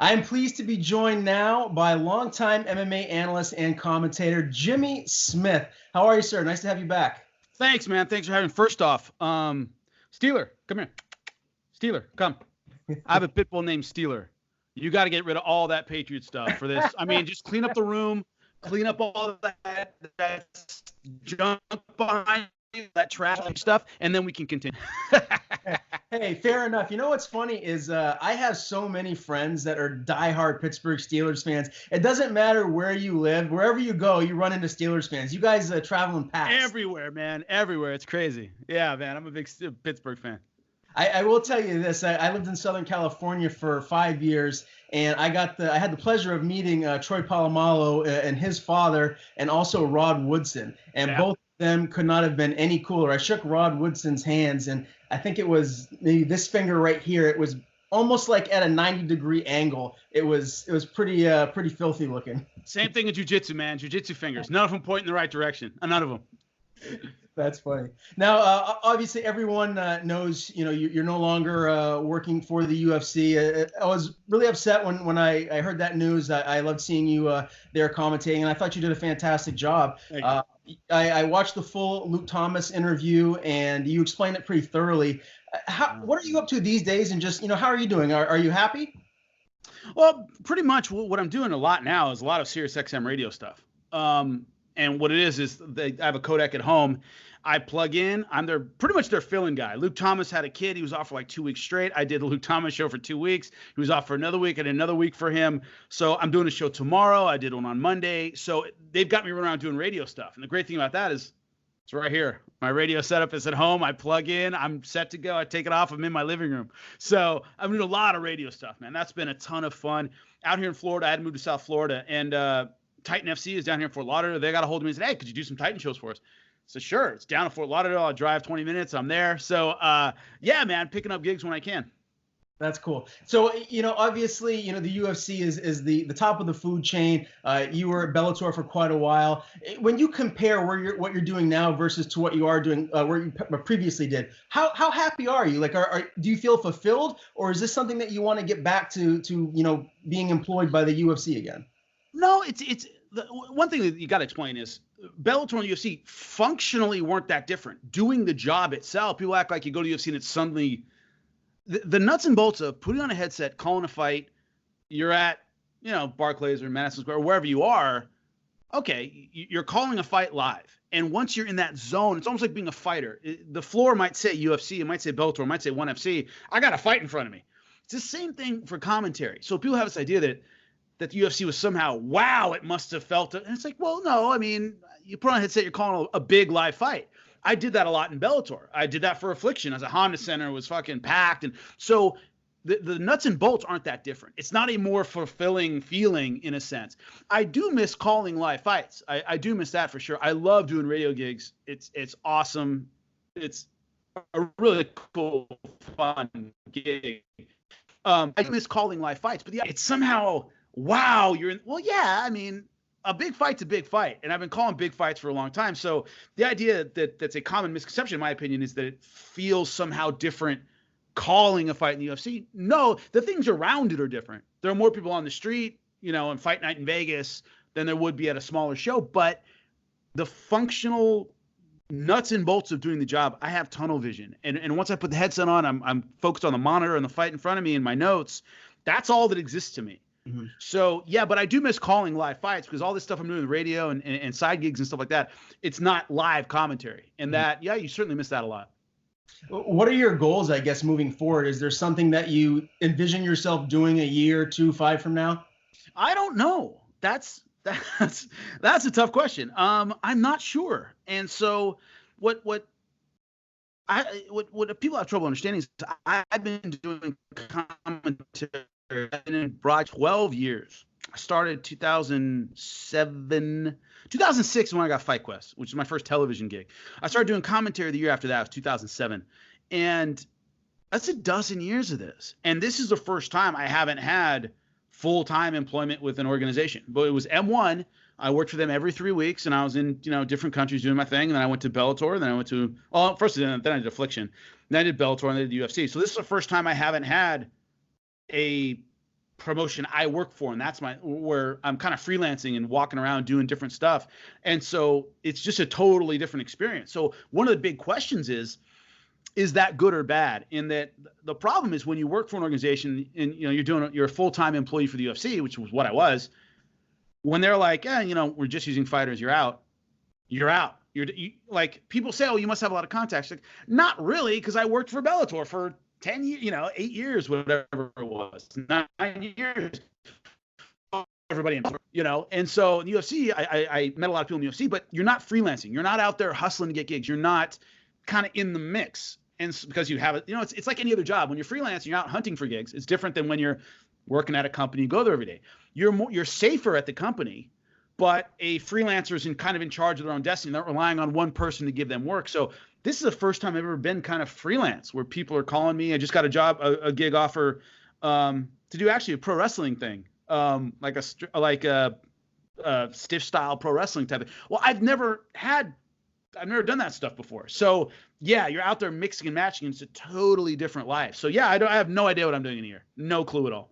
I'm pleased to be joined now by longtime MMA analyst and commentator Jimmy Smith. How are you, sir? Nice to have you back. Thanks, man. Thanks for having me. First off, Steeler, come here. Steeler, come. I have a pit bull named Steeler. You got to get rid of all that Patriot stuff for this. I mean, just clean up the room, clean up all that junk behind you, that trash stuff, and then we can continue. Hey, fair enough. You know what's funny is I have so many friends that are diehard Pittsburgh Steelers fans. It doesn't matter where you live. Wherever you go, you run into Steelers fans. You guys travel in packs. Everywhere, man. Everywhere. It's crazy. Yeah, man. I'm a big Pittsburgh fan. I will tell you this. I lived in Southern California for 5 years, and I had the pleasure of meeting Troy Polamalu and his father, and also Rod Woodson. And both of them could not have been any cooler. I shook Rod Woodson's hands, and I think it was maybe this finger right here. It was almost like at a 90-degree angle. It was pretty filthy looking. Same thing in jiu-jitsu, man. Jiu-jitsu fingers. None of them point in the right direction. None of them. That's funny. Now, obviously, everyone knows you're no longer working for the UFC. I was really upset when I heard that news. I loved seeing you there commentating, and I thought you did a fantastic job. I watched the full Luke Thomas interview, and you explained it pretty thoroughly. What are you up to these days, and just how are you doing? Are you happy? Well, pretty much what I'm doing a lot now is a lot of Sirius XM radio stuff. And what it is I have a codec at home. I plug in. I'm pretty much their fill-in guy. Luke Thomas had a kid. He was off for like 2 weeks straight. I did the Luke Thomas show for 2 weeks. He was off for another week and another week for him. So I'm doing a show tomorrow. I did one on Monday. So they've got me running around doing radio stuff. And the great thing about that is it's right here. My radio setup is at home. I plug in. I'm set to go. I take it off. I'm in my living room. So I'm doing a lot of radio stuff, man. That's been a ton of fun. Out here in Florida, I had to move to South Florida. And Titan FC is down here in Fort Lauderdale. They got a hold of me and said, hey, could you do some Titan shows for us? I said, sure. It's down in Fort Lauderdale. I'll drive 20 minutes. I'm there. So, yeah, man, picking up gigs when I can. That's cool. So, obviously, the UFC is the top of the food chain. You were at Bellator for quite a while. When you compare what you're doing now versus to what you are doing, where you previously did, how happy are you? Like, do you feel fulfilled, or is this something that you want to get back to being employed by the UFC again? No, it's the one thing that you got to explain is Bellator and UFC functionally weren't that different. Doing the job itself, people act like you go to UFC and it's suddenly the nuts and bolts of putting on a headset, calling a fight. You're at Barclays or Madison Square or wherever you are. Okay, you're calling a fight live, and once you're in that zone, it's almost like being a fighter. The floor might say UFC, it might say Bellator, it might say ONE FC. I got a fight in front of me. It's the same thing for commentary. So people have this idea that the UFC was somehow, wow, it must have felt it. And it's like, well, no, I mean, you put on a headset, you're calling a big live fight. I did that a lot in Bellator. I did that for Affliction as a Honda Center was fucking packed. And so the nuts and bolts aren't that different. It's not a more fulfilling feeling in a sense. I do miss calling live fights. I do miss that for sure. I love doing radio gigs. It's awesome. It's a really cool, fun gig. I miss calling live fights, but yeah, it's somehow, wow, yeah, I mean, a big fight's a big fight, and I've been calling big fights for a long time. So the idea that's a common misconception, in my opinion, is that it feels somehow different calling a fight in the UFC. No, the things around it are different. There are more people on the street, on fight night in Vegas than there would be at a smaller show, but the functional nuts and bolts of doing the job, I have tunnel vision. And once I put the headset on, I'm focused on the monitor and the fight in front of me and my notes. That's all that exists to me. Mm-hmm. So, yeah, but I do miss calling live fights because all this stuff I'm doing on the radio and side gigs and stuff like that, it's not live commentary. And that, yeah, you certainly miss that a lot. What are your goals, I guess, moving forward? Is there something that you envision yourself doing a year, 2, 5 from now? I don't know. That's a tough question. I'm not sure. And so what people have trouble understanding is I've been doing commentary in broad 12 years. I started 2006 when I got Fight Quest, which is my first television gig. I started doing commentary the year after that. It was 2007. And that's a dozen years of this. And this is the first time I haven't had full-time employment with an organization. But it was M1. I worked for them every 3 weeks, and I was in different countries doing my thing. And then I went to Bellator, and then I went to then I did Affliction, then I did Bellator, and then I did UFC. So this is the first time I haven't had a promotion I work for, and that's where I'm kind of freelancing and walking around doing different stuff. And so it's just a totally different experience. So one of the big questions is that good or bad? In that the problem is when you work for an organization and you're a full-time employee for the UFC, which was what I was, when they're like, we're just using fighters, you're out. You like, people say, oh, you must have a lot of contacts. Like, not really, because I worked for Bellator for 10 years, 8 years, whatever it was, 9 years. Everybody, and so in the UFC, I met a lot of people in the UFC, but you're not freelancing. You're not out there hustling to get gigs. You're not kind of in the mix. And because you have it, it's like any other job. When you're freelancing, you're out hunting for gigs. It's different than when you're working at a company, you go there every day. You're safer at the company, but a freelancer is kind of in charge of their own destiny. They're not relying on one person to give them work. So this is the first time I've ever been kind of freelance, where people are calling me. I just got a gig offer to do actually a pro wrestling thing, like a stiff style pro wrestling type of. Well, I've never done that stuff before. So yeah, you're out there mixing and matching, and it's a totally different life. So yeah, I have no idea what I'm doing in here. No clue at all.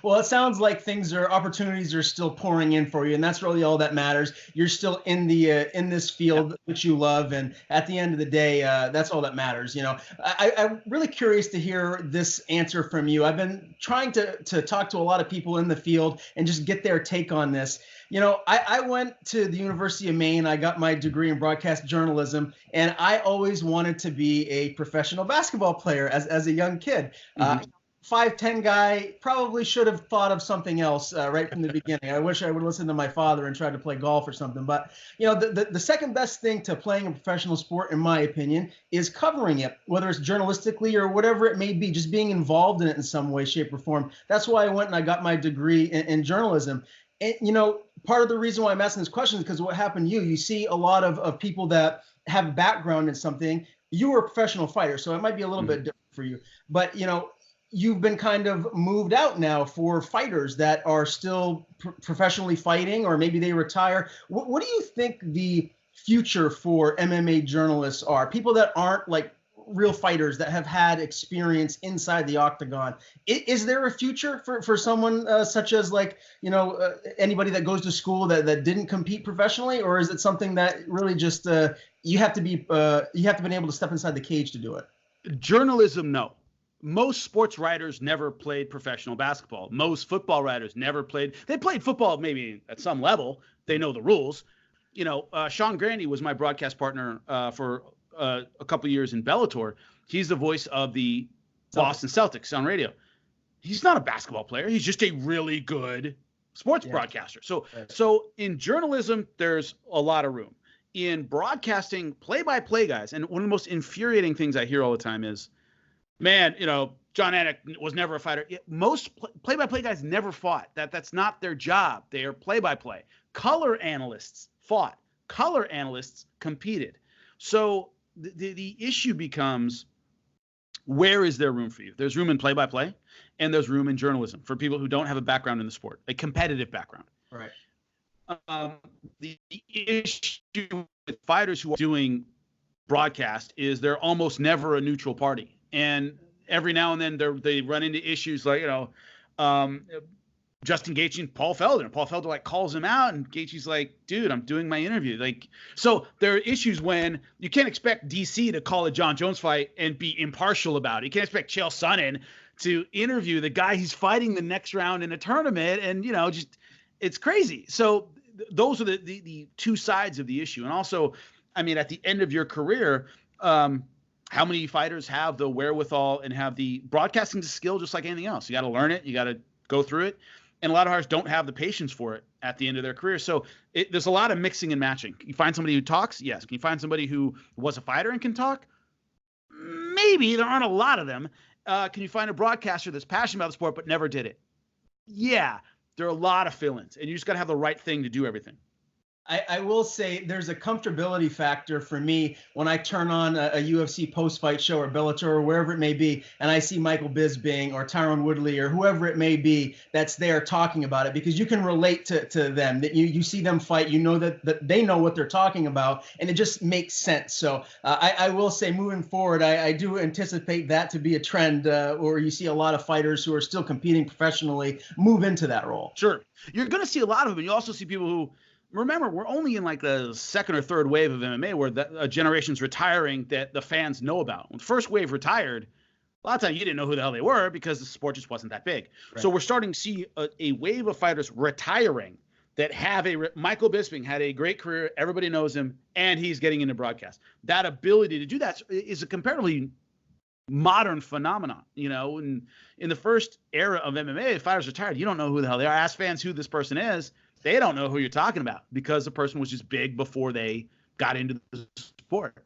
Well, it sounds like opportunities are still pouring in for you, and that's really all that matters. You're still in this field which you love, and at the end of the day, that's all that matters. I'm really curious to hear this answer from you. I've been trying to talk to a lot of people in the field and just get their take on this. I went to the University of Maine. I got my degree in broadcast journalism, and I always wanted to be a professional basketball player as a young kid. 5'10" guy, probably should have thought of something else right from the beginning. I wish I would listen to my father and tried to play golf or something. But, the second best thing to playing a professional sport, in my opinion, is covering it, whether it's journalistically or whatever it may be, just being involved in it in some way, shape, or form. That's why I went and I got my degree in journalism. And, part of the reason why I'm asking this question is because what happened to you see a lot of people that have a background in something. You were a professional fighter, so it might be a little bit different for you. But, you've been kind of moved out now for fighters that are still professionally fighting, or maybe they retire. What do you think the future for MMA journalists are? People that aren't like real fighters that have had experience inside the octagon. Is there a future for someone such as anybody that goes to school that didn't compete professionally, or is it something that really just you have to be able to step inside the cage to do it? Journalism, no. Most sports writers never played professional basketball. Most football writers never played. They played football maybe at some level. They know the rules. Sean Grandy was my broadcast partner for a couple of years in Bellator. He's the voice of the Boston Celtics on radio. He's not a basketball player. He's just a really good sports broadcaster. So in journalism, there's a lot of room. In broadcasting, play-by-play guys, and one of the most infuriating things I hear all the time is, man, John Anik was never a fighter. Most play-by-play guys never fought. That's not their job. They are play-by-play. Color analysts fought. Color analysts competed. So the issue becomes, where is there room for you? There's room in play-by-play, and there's room in journalism for people who don't have a background in the sport, a competitive background. Right. The issue with fighters who are doing broadcast is they're almost never a neutral party. And every now and then they run into issues like, Justin Gaethje and Paul Felder. Paul Felder calls him out, and Gaethje's like, dude, I'm doing my interview. So there are issues when you can't expect DC to call a Jon Jones fight and be impartial about it. You can't expect Chael Sonnen to interview the guy he's fighting the next round in a tournament. And, just it's crazy. So those are the two sides of the issue. And also, at the end of your career, how many fighters have the wherewithal and have the broadcasting skill just like anything else? You got to learn it. You got to go through it. And a lot of fighters don't have the patience for it at the end of their career. So there's a lot of mixing and matching. Can you find somebody who talks? Yes. Can you find somebody who was a fighter and can talk? Maybe. There aren't a lot of them. Can you find a broadcaster that's passionate about the sport but never did it? Yeah. There are a lot of fill-ins, and you just got to have the right thing to do everything. I will say there's a comfortability factor for me when I turn on a UFC post-fight show or Bellator or wherever it may be, and I see Michael Bisping or Tyron Woodley or whoever it may be that's there talking about it, because you can relate to them. That you see them fight, you know that they know what they're talking about, and it just makes sense. So I will say, moving forward, I do anticipate that to be a trend where you see a lot of fighters who are still competing professionally move into that role. Sure. You're going to see a lot of them, and you also see people who, remember, we're only in like the second or third wave of MMA where a generation's retiring that the fans know about. When the first wave retired, a lot of times you didn't know who the hell they were because the sport just wasn't that big. Right. So we're starting to see a wave of fighters retiring that have Michael Bisping had a great career. Everybody knows him, and he's getting into broadcast. That ability to do that is a comparatively modern phenomenon. You know, in the first era of MMA, if fighters retired, you don't know who the hell they are. Ask fans who this person is. They don't know who you're talking about because the person was just big before they got into the sport.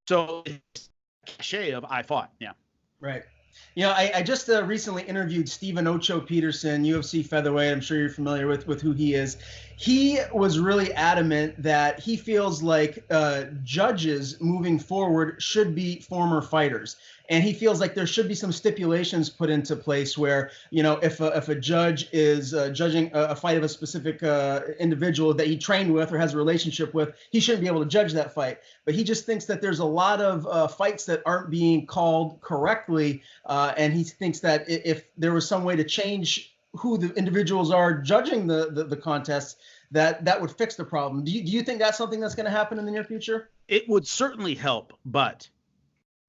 So it's a cachet of I fought. Yeah. Right. You know, I just recently interviewed Stephen Ocho Peterson, UFC featherweight. I'm sure you're familiar with who he is. He was really adamant that he feels like judges moving forward should be former fighters. And he feels like there should be some stipulations put into place where, you know, if a judge is judging a fight of a specific individual that he trained with or has a relationship with, he shouldn't be able to judge that fight. But he just thinks that there's a lot of fights that aren't being called correctly. And he thinks that if there was some way to change who the individuals are judging the contests, that would fix the problem. Do you think that's something that's going to happen in the near future? It would certainly help, but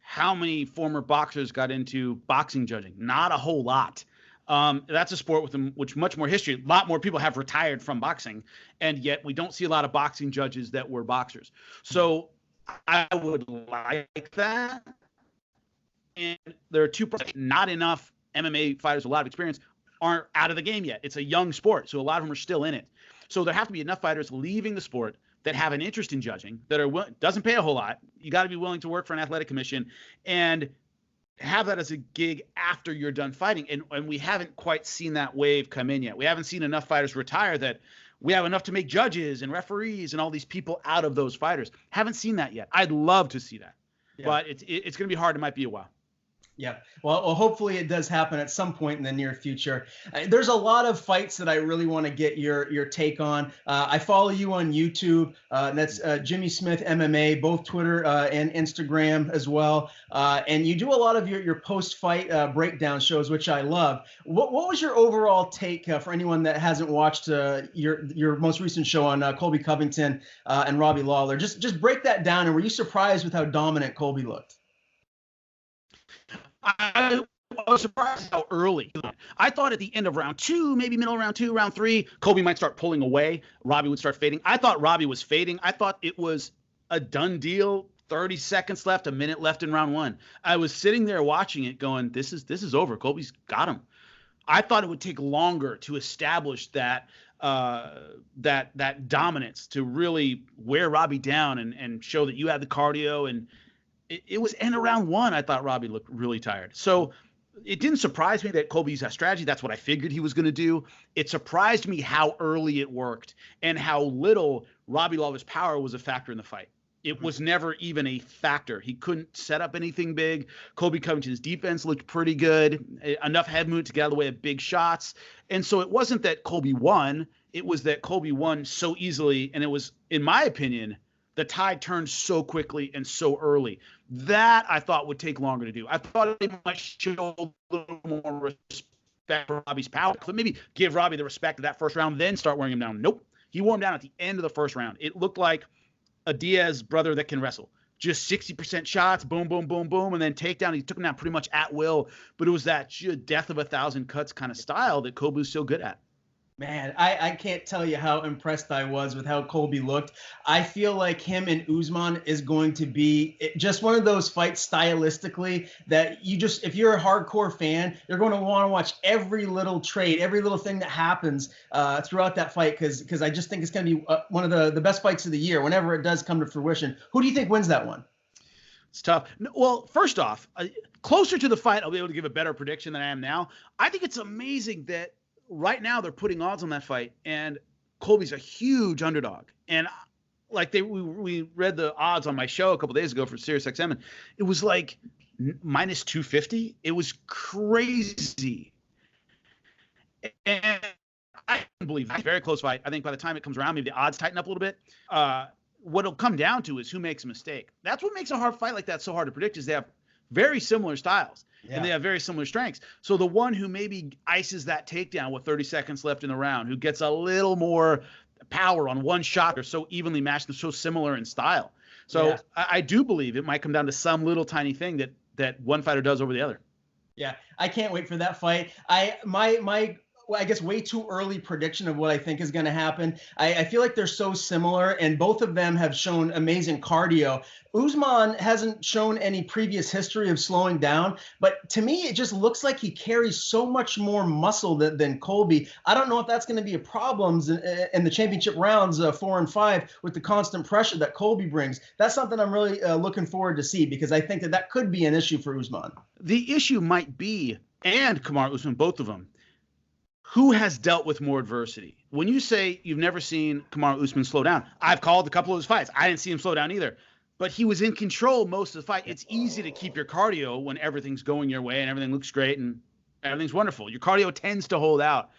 how many former boxers got into boxing judging? Not a whole lot. That's a sport with much more history. A lot more people have retired from boxing, and yet we don't see a lot of boxing judges that were boxers. So I would like that. And there are two problems. Not enough MMA fighters with a lot of experience aren't out of the game yet. It's a young sport, so a lot of them are still in it. So there have to be enough fighters leaving the sport that have an interest in judging, that doesn't pay a whole lot. You got to be willing to work for an athletic commission and have that as a gig after you're done fighting. And we haven't quite seen that wave come in yet. We haven't seen enough fighters retire that we have enough to make judges and referees and all these people out of those fighters. Haven't seen that yet. I'd love to see that, but it's going to be hard. It might be a while. Yeah. Well, hopefully it does happen at some point in the near future. There's a lot of fights that I really want to get your take on. I follow you on YouTube. That's Jimmy Smith MMA, both Twitter and Instagram as well. And you do a lot of your post-fight breakdown shows, which I love. What was your overall take for anyone that hasn't watched your most recent show on Colby Covington and Robbie Lawler? Just break that down. And were you surprised with how dominant Colby looked? I was surprised how early. I thought at the end of round 2, maybe middle of round 2, round 3, Colby might start pulling away. Robbie would start fading. I thought Robbie was fading. I thought it was a done deal. 30 seconds left, a minute left in round 1. I was sitting there watching it going, this is over. Colby's got him. I thought it would take longer to establish that dominance, to really wear Robbie down and show that you had the cardio. And it was end of round 1. I thought Robbie looked really tired. So it didn't surprise me that Colby used that strategy. That's what I figured he was going to do. It surprised me how early it worked and how little Robbie Lawler's power was a factor in the fight. It was never even a factor. He couldn't set up anything big. Colby Covington's defense looked pretty good, enough head movement to get out of the way of big shots. And so it wasn't that Colby won. It was that Colby won so easily. And it was, in my opinion, the tide turned so quickly and so early. That I thought would take longer to do. I thought it might show a little more respect for Robbie's power. Maybe give Robbie the respect of that first round, then start wearing him down. Nope. He wore him down at the end of the first round. It looked like a Diaz brother that can wrestle. Just 60% shots, boom, boom, boom, boom, and then takedown. He took him down pretty much at will. But it was that death of 1,000 cuts kind of style that Colby was so good at. Man, I can't tell you how impressed I was with how Colby looked. I feel like him and Usman is going to be just one of those fights stylistically that if you're a hardcore fan, you're going to want to watch every little trade, every little thing that happens throughout that fight, because I just think it's going to be one of the best fights of the year whenever it does come to fruition. Who do you think wins that one? It's tough. Well, first off, closer to the fight, I'll be able to give a better prediction than I am now. I think it's amazing that right now they're putting odds on that fight, and Colby's a huge underdog. And like we read the odds on my show a couple days ago for Sirius XM, and it was like minus 250. It was crazy. And I can't believe that. Very close fight. I think by the time it comes around, maybe the odds tighten up a little bit. What it'll come down to is who makes a mistake. That's what makes a hard fight like that so hard to predict, is they have very similar styles and they have very similar strengths. So the one who maybe ices that takedown with 30 seconds left in the round, who gets a little more power on one shot, they're so evenly matched and so similar in style. So I do believe it might come down to some little tiny thing that one fighter does over the other. Yeah, I can't wait for that fight. I guess way too early prediction of what I think is going to happen. I feel like they're so similar, and both of them have shown amazing cardio. Usman hasn't shown any previous history of slowing down, but to me, it just looks like he carries so much more muscle than Colby. I don't know if that's going to be a problem in the championship rounds 4 and 5 with the constant pressure that Colby brings. That's something I'm really looking forward to see, because I think that could be an issue for Usman. The issue might be, and Kamaru Usman, both of them, who has dealt with more adversity? When you say you've never seen Kamaru Usman slow down, I've called a couple of his fights. I didn't see him slow down either, but he was in control most of the fight. It's easy to keep your cardio when everything's going your way and everything looks great and everything's wonderful. Your cardio tends to hold out.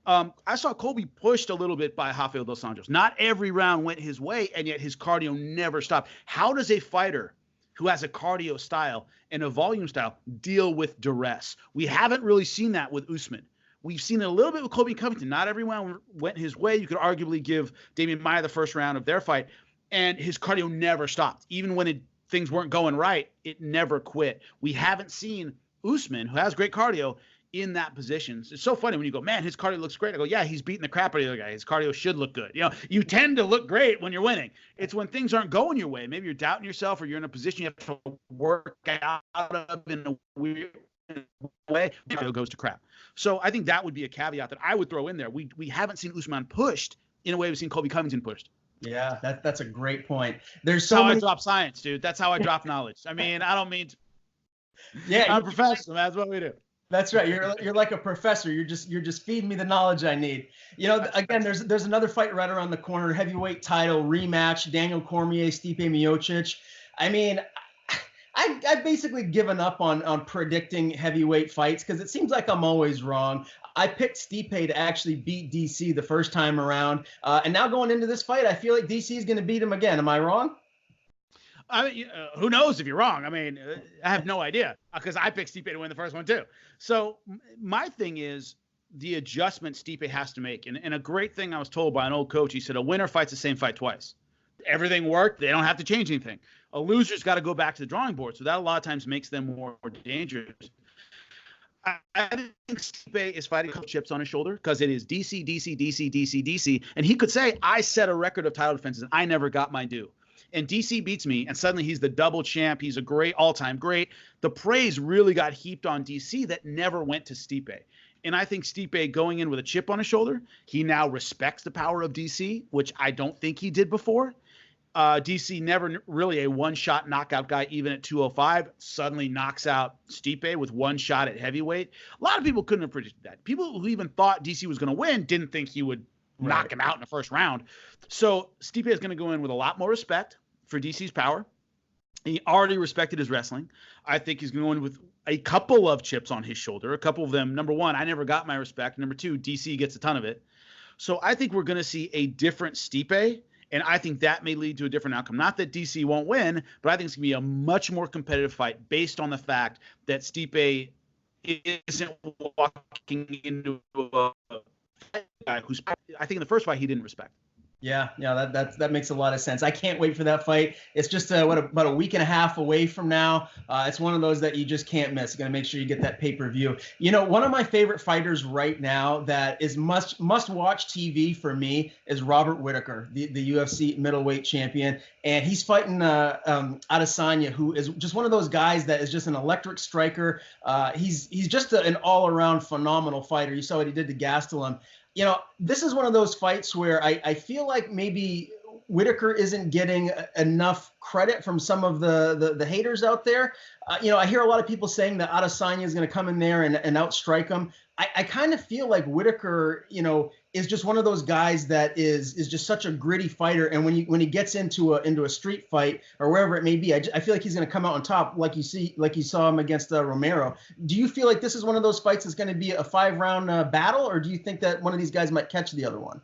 I saw Colby pushed a little bit by Rafael dos Anjos. Not every round went his way, and yet his cardio never stopped. How does a fighter who has a cardio style and a volume style deal with duress? We haven't really seen that with Usman. We've seen it a little bit with Colby Covington. Not every round went his way. You could arguably give Damian Maia the first round of their fight, and his cardio never stopped. Even when things weren't going right, it never quit. We haven't seen Usman, who has great cardio, in that position. It's so funny when you go, man, his cardio looks great. I go, yeah, he's beating the crap out of the other guy. His cardio should look good. You know, you tend to look great when you're winning. It's when things aren't going your way. Maybe you're doubting yourself, or you're in a position you have to work out of in a weird way, it goes to crap. So I think that would be a caveat that I would throw in there. We haven't seen Usman pushed in a way we've seen Colby Covington pushed. Yeah, that's a great point. There's so many... I drop science, dude. That's how I drop knowledge. I mean, I don't mean to... Yeah, I'm a professional. That's what we do. That's right. You're like a professor. You're just feeding me the knowledge I need. You know, again, there's another fight right around the corner, heavyweight title rematch, Daniel Cormier, Stipe Miocic. I mean, I've basically given up on predicting heavyweight fights, because it seems like I'm always wrong. I picked Stipe to actually beat DC the first time around. And now going into this fight, I feel like DC is going to beat him again. Am I wrong? I mean, who knows if you're wrong? I mean, I have no idea, because I picked Stipe to win the first one too. So my thing is the adjustment Stipe has to make. And a great thing I was told by an old coach, he said, a winner fights the same fight twice. Everything worked. They don't have to change anything. A loser's got to go back to the drawing board. So that a lot of times makes them more dangerous. I think Stipe is fighting chips on his shoulder, because it is DC, DC, DC, DC, DC. And he could say, I set a record of title defenses and I never got my due. And DC beats me, and suddenly he's the double champ. He's a great all-time great. The praise really got heaped on DC that never went to Stipe. And I think Stipe, going in with a chip on his shoulder, he now respects the power of DC, which I don't think he did before. DC, never really a one-shot knockout guy, even at 205, suddenly knocks out Stipe with one shot at heavyweight. A lot of people couldn't have predicted that. People who even thought DC was going to win didn't think he would knock him out in the first round. So Stipe is going to go in with a lot more respect for DC's power. He already respected his wrestling. I think he's going to go in with a couple of chips on his shoulder. A couple of them, number one, I never got my respect. Number two, DC gets a ton of it. So I think we're going to see a different Stipe, and I think that may lead to a different outcome. Not that DC won't win, but I think it's going to be a much more competitive fight based on the fact that Stipe isn't walking into a guy who's, I think in the first fight he didn't respect. Yeah, that makes a lot of sense. I can't wait for that fight. It's just about a week and a half away from now. It's one of those that you just can't miss. You got to make sure you get that pay-per-view. You know, one of my favorite fighters right now that is must-watch TV for me is Robert Whittaker, the UFC middleweight champion. And he's fighting Adesanya, who is just one of those guys that is just an electric striker. He's just an all-around phenomenal fighter. You saw what he did to Gastelum. You know, this is one of those fights where I feel like maybe Whittaker isn't getting enough credit from some of the haters out there. I hear a lot of people saying that Adesanya is going to come in there and outstrike him. I kind of feel like Whittaker, is just one of those guys that is just such a gritty fighter. And when he gets into a street fight or wherever it may be, I feel like he's going to come out on top, like you saw him against Romero. Do you feel like this is one of those fights that's going to be a 5-round battle, or do you think that one of these guys might catch the other one?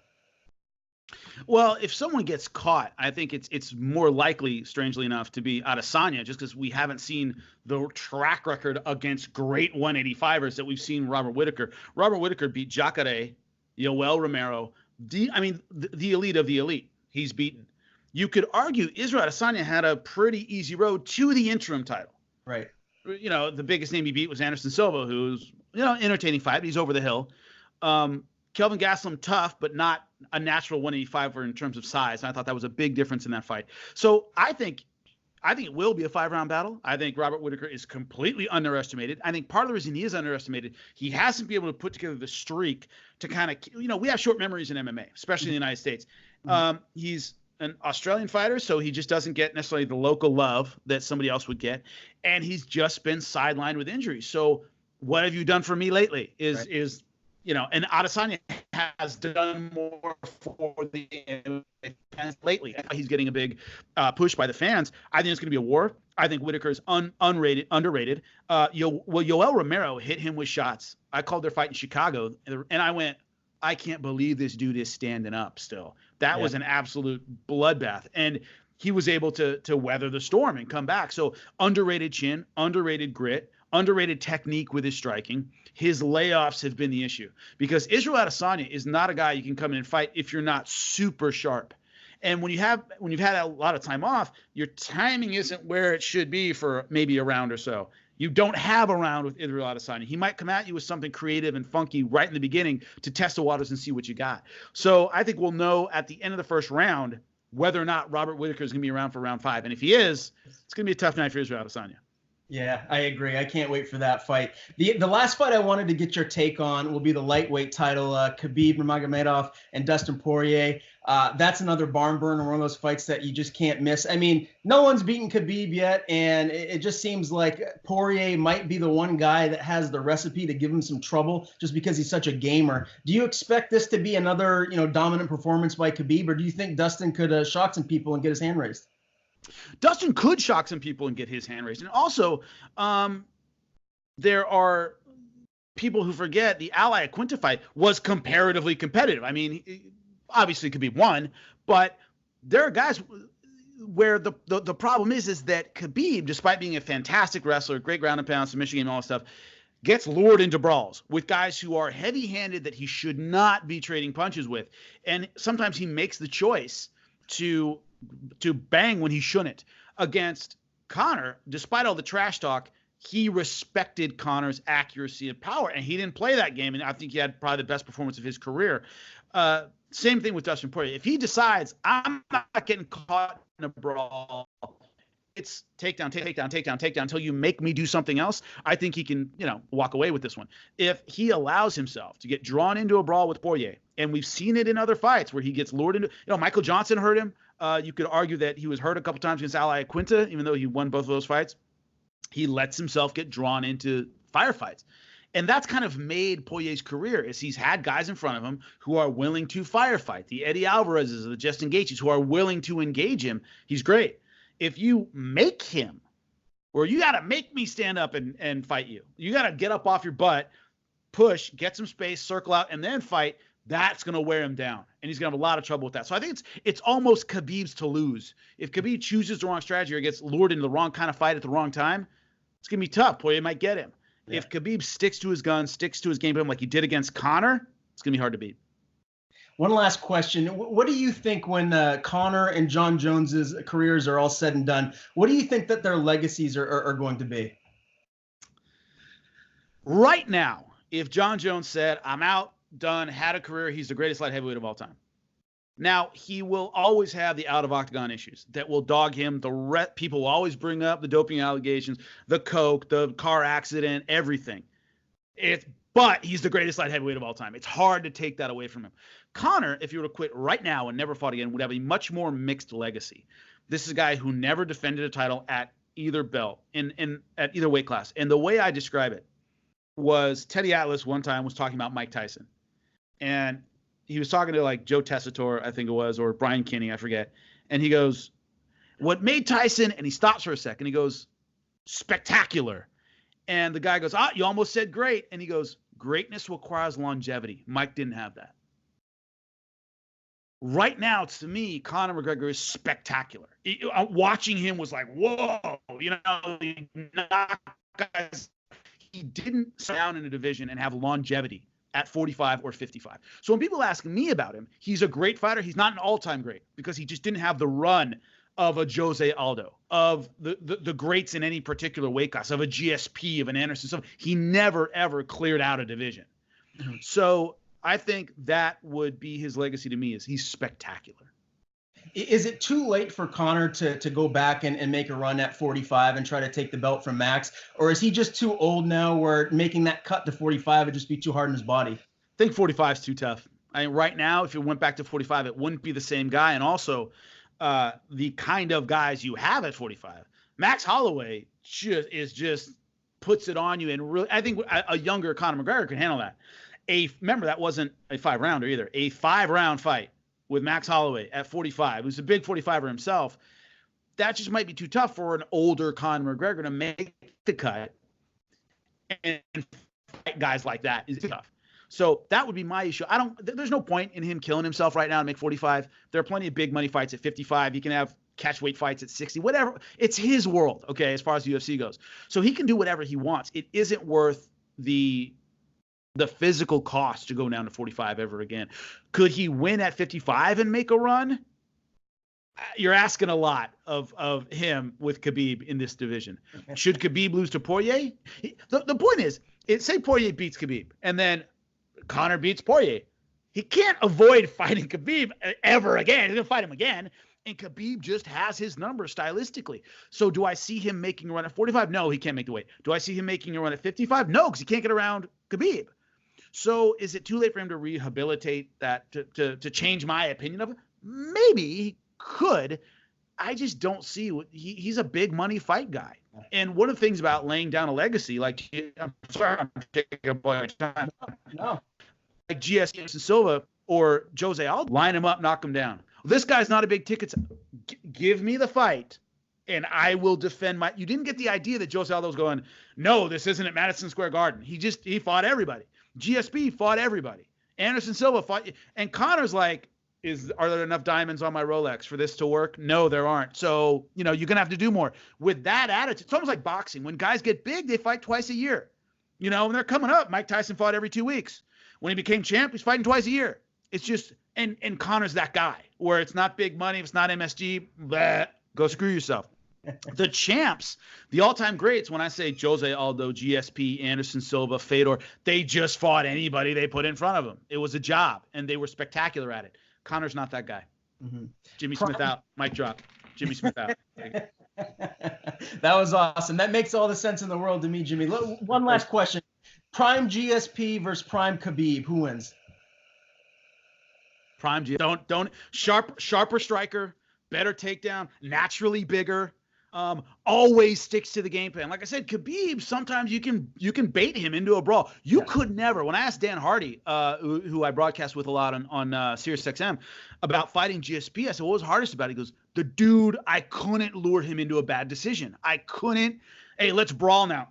Well, if someone gets caught, I think it's more likely, strangely enough, to be Adesanya, just because we haven't seen the track record against great 185ers that we've seen Robert Whittaker. Robert Whittaker beat Jacare, Yoel Romero, the elite of the elite. He's beaten. You could argue Israel Adesanya had a pretty easy road to the interim title. Right. The biggest name he beat was Anderson Silva, who's, entertaining fight. He's over the hill. Kelvin Gastelum, tough, but not a natural 185er in terms of size. And I thought that was a big difference in that fight. So I think it will be a 5-round battle. I think Robert Whittaker is completely underestimated. I think part of the reason he is underestimated, he hasn't been able to put together the streak to kind of, we have short memories in MMA, especially in the United States. He's an Australian fighter, so he just doesn't get necessarily the local love that somebody else would get. And he's just been sidelined with injuries. So what have you done for me lately and Adesanya has done more for the fans lately. He's getting a big push by the fans. I think it's going to be a war. I think Whittaker is underrated. Yoel Romero hit him with shots. I called their fight in Chicago, and I went, I can't believe this dude is standing up still. That was an absolute bloodbath. And he was able to weather the storm and come back. So underrated chin, underrated grit, underrated technique with his striking. His layoffs have been the issue because Israel Adesanya is not a guy you can come in and fight if you're not super sharp. And when you've had a lot of time off, your timing isn't where it should be for maybe a round or so. You don't have a round with Israel Adesanya. He might come at you with something creative and funky right in the beginning to test the waters and see what you got. So I think we'll know at the end of the first round whether or not Robert Whittaker is going to be around for round 5. And if he is, it's going to be a tough night for Israel Adesanya. Yeah, I agree. I can't wait for that fight. The last fight I wanted to get your take on will be the lightweight title, Khabib Nurmagomedov and Dustin Poirier. That's another barn burner, one of those fights that you just can't miss. I mean, no one's beaten Khabib yet, and it just seems like Poirier might be the one guy that has the recipe to give him some trouble just because he's such a gamer. Do you expect this to be another, dominant performance by Khabib, or do you think Dustin could shock some people and get his hand raised? Dustin could shock some people and get his hand raised. And also, there are people who forget the Ally Aquinta fight was comparatively competitive. I mean, obviously Khabib won, but there are guys where the problem is that Khabib, despite being a fantastic wrestler, great ground and pound, submission game, all that stuff, gets lured into brawls with guys who are heavy-handed that he should not be trading punches with. And sometimes he makes the choice to bang when he shouldn't. Against Conor, despite all the trash talk, he respected Conor's accuracy and power, and he didn't play that game, and I think he had probably the best performance of his career. Same thing with Dustin Poirier. If he decides, I'm not getting caught in a brawl, it's takedown until you make me do something else, I think he can, walk away with this one. If he allows himself to get drawn into a brawl with Poirier, and we've seen it in other fights where he gets lured into, Michael Johnson hurt him. You could argue that he was hurt a couple times against Ally Aquinta, even though he won both of those fights. He lets himself get drawn into firefights. And that's kind of made Poirier's career, is he's had guys in front of him who are willing to firefight. The Eddie Alvarez's, the Justin Gaethjes, who are willing to engage him. He's great. If you make him, or you got to make me stand up and fight you, you got to get up off your butt, push, get some space, circle out, and then fight, that's going to wear him down. And he's going to have a lot of trouble with that. So I think it's almost Khabib's to lose. If Khabib chooses the wrong strategy or gets lured into the wrong kind of fight at the wrong time, it's going to be tough. Poirier might get him. Yeah. If Khabib sticks to his gun, sticks to his game plan like he did against Conor, it's going to be hard to beat. One last question. What do you think when Conor and Jon Jones's careers are all said and done? What do you think that their legacies are going to be? Right now, if Jon Jones said, I'm out, done, had a career, he's the greatest light heavyweight of all time. Now, he will always have the out-of-octagon issues that will dog him. People will always bring up the doping allegations, the coke, the car accident, everything. But he's the greatest light heavyweight of all time. It's hard to take that away from him. Conor, if you were to quit right now and never fought again, would have a much more mixed legacy. This is a guy who never defended a title at either belt, at either weight class. And the way I describe it was Teddy Atlas one time was talking about Mike Tyson. And he was talking to like Joe Tessitore, I think it was, or Brian Kinney, I forget. And he goes, what made Tyson, and he stops for a second, he goes, spectacular. And the guy goes, you almost said great. And he goes, greatness requires longevity. Mike didn't have that. Right now, to me, Conor McGregor is spectacular. Watching him was like, whoa, he didn't sit down in a division and have longevity at 45 or 55. So when people ask me about him, he's a great fighter. He's not an all-time great because he just didn't have the run of a Jose Aldo, of the greats in any particular weight class, of a GSP, of an Anderson. So he never, ever cleared out a division. Mm-hmm. So I think that would be his legacy to me, is he's spectacular. Is it too late for Conor to go back and make a run at 45 and try to take the belt from Max? Or is he just too old now where making that cut to 45 would just be too hard on his body? I think 45 is too tough. I mean, right now, if it went back to 45, it wouldn't be the same guy. And also the kind of guys you have at 45. Max Holloway just puts it on you. And really, I think a younger Conor McGregor can handle that. Remember, that wasn't a 5-rounder either. A 5-round fight with Max Holloway at 45. Who's a big 45er himself. That just might be too tough for an older Conor McGregor to make the cut. And fight guys like that is tough. So that would be my issue. There's no point in him killing himself right now to make 45. There are plenty of big money fights at 55. He can have catch weight fights at 60, whatever. It's his world, okay, as far as the UFC goes. So he can do whatever he wants. It isn't worth the physical cost to go down to 45 ever again. Could he win at 55 and make a run? You're asking a lot of him with Khabib in this division. Should Khabib lose to Poirier? The point is, say Poirier beats Khabib and then Conor beats Poirier. He can't avoid fighting Khabib ever again. He's going to fight him again. And Khabib just has his number stylistically. So do I see him making a run at 45? No, he can't make the weight. Do I see him making a run at 55? No, because he can't get around Khabib. So is it too late for him to rehabilitate that, to change my opinion of it? Maybe he could. I just don't see he's a big money fight guy. And one of the things about laying down a legacy, like, I'm sorry, I'm taking a bunch of time. No. Like GSP and Silva or Jose Aldo, line him up, knock him down. This guy's not a big ticket. Give me the fight, and I will defend my. You didn't get the idea that Jose Aldo's going, no, this isn't at Madison Square Garden. He fought everybody. GSP fought everybody. Anderson Silva fought, and Conor's like, are there enough diamonds on my Rolex for this to work? No, there aren't. So, you're going to have to do more. With that attitude, it's almost like boxing. When guys get big, they fight twice a year. And they're coming up. Mike Tyson fought every 2 weeks. When he became champ, he's fighting twice a year. It's just, and Conor's that guy where it's not big money, if it's not MSG, bleh, go screw yourself. The champs, the all-time greats, when I say Jose Aldo, GSP, Anderson Silva, Fedor, they just fought anybody they put in front of them. It was a job, and they were spectacular at it. Conor's not that guy. Mm-hmm. Jimmy Smith out. Mic drop. Jimmy Smith out. That was awesome. That makes all the sense in the world to me, Jimmy. One last question. Prime GSP versus Prime Khabib. Who wins? Prime GSP. Don't sharper striker, better takedown, naturally bigger. Always sticks to the game plan. Like I said, Khabib, sometimes you can bait him into a brawl. You could never. When I asked Dan Hardy, who I broadcast with a lot on Sirius XM, about fighting GSP, I said, what was hardest about it? He goes, the dude, I couldn't lure him into a bad decision. I couldn't. Hey, let's brawl now.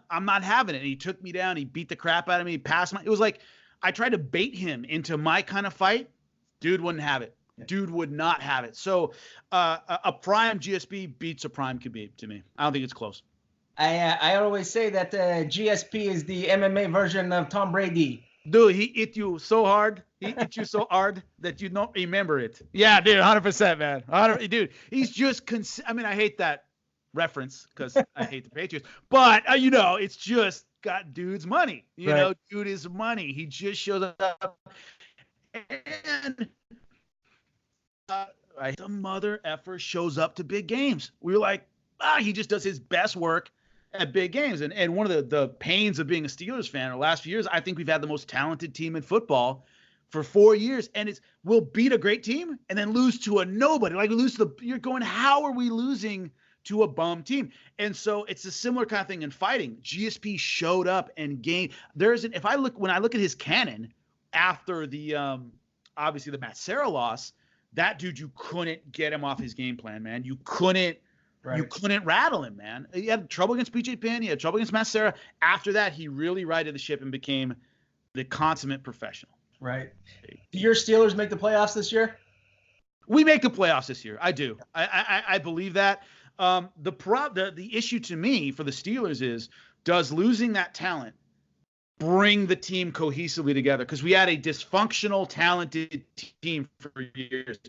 I'm not having it. And he took me down. He beat the crap out of me. He passed my. It was like I tried to bait him into my kind of fight. Dude wouldn't have it. Dude would not have it. So a prime GSP beats a prime Khabib to me. I don't think it's close. I always say that GSP is the MMA version of Tom Brady. Dude, he hit you so hard. He hit you so hard that you don't remember it. Yeah, dude, 100%, man. Dude, he's just I hate that reference because I hate the Patriots. But, it's just got dude's money. Dude is money. He just shows up. And the mother effer shows up to big games. We were like, he just does his best work at big games. And one of the pains of being a Steelers fan in the last few years, I think we've had the most talented team in football for 4 years, and we'll beat a great team and then lose to a nobody. Like, you're going, how are we losing to a bum team? And so it's a similar kind of thing in fighting. GSP showed up and gained. When I look at his cannon after the obviously the Matt Serra loss, that dude, you couldn't get him off his game plan, man. You couldn't rattle him, man. He had trouble against BJ Penn. He had trouble against Matt Serra. After that, he really righted the ship and became the consummate professional. Right. Do your Steelers make the playoffs this year? We make the playoffs this year. I do. I believe that. The issue to me for the Steelers is, does losing that talent bring the team cohesively together? Because we had a dysfunctional, talented team for years.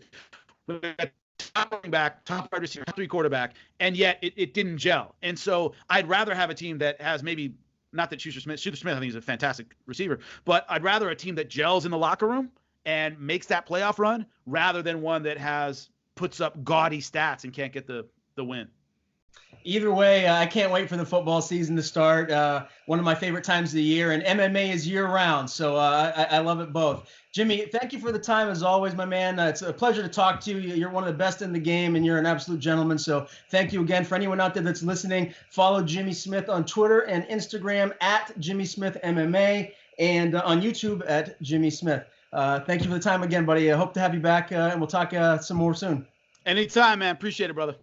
We had top running back, top wide receiver, top 3 quarterback, and yet it didn't gel. And so I'd rather have a team that has maybe, not that Schuster Smith, I think, is a fantastic receiver, but I'd rather a team that gels in the locker room and makes that playoff run rather than one that puts up gaudy stats and can't get the win. Either way, I can't wait for the football season to start. One of my favorite times of the year, and MMA is year-round, so I love it both. Jimmy, thank you for the time as always, my man. It's a pleasure to talk to you. You're one of the best in the game, and you're an absolute gentleman, so thank you again. For anyone out there that's listening, follow Jimmy Smith on Twitter and Instagram at Jimmy Smith MMA, and on YouTube at Jimmy Smith. Thank you for the time again, buddy. I hope to have you back, and we'll talk some more soon. Anytime, man. Appreciate it, brother.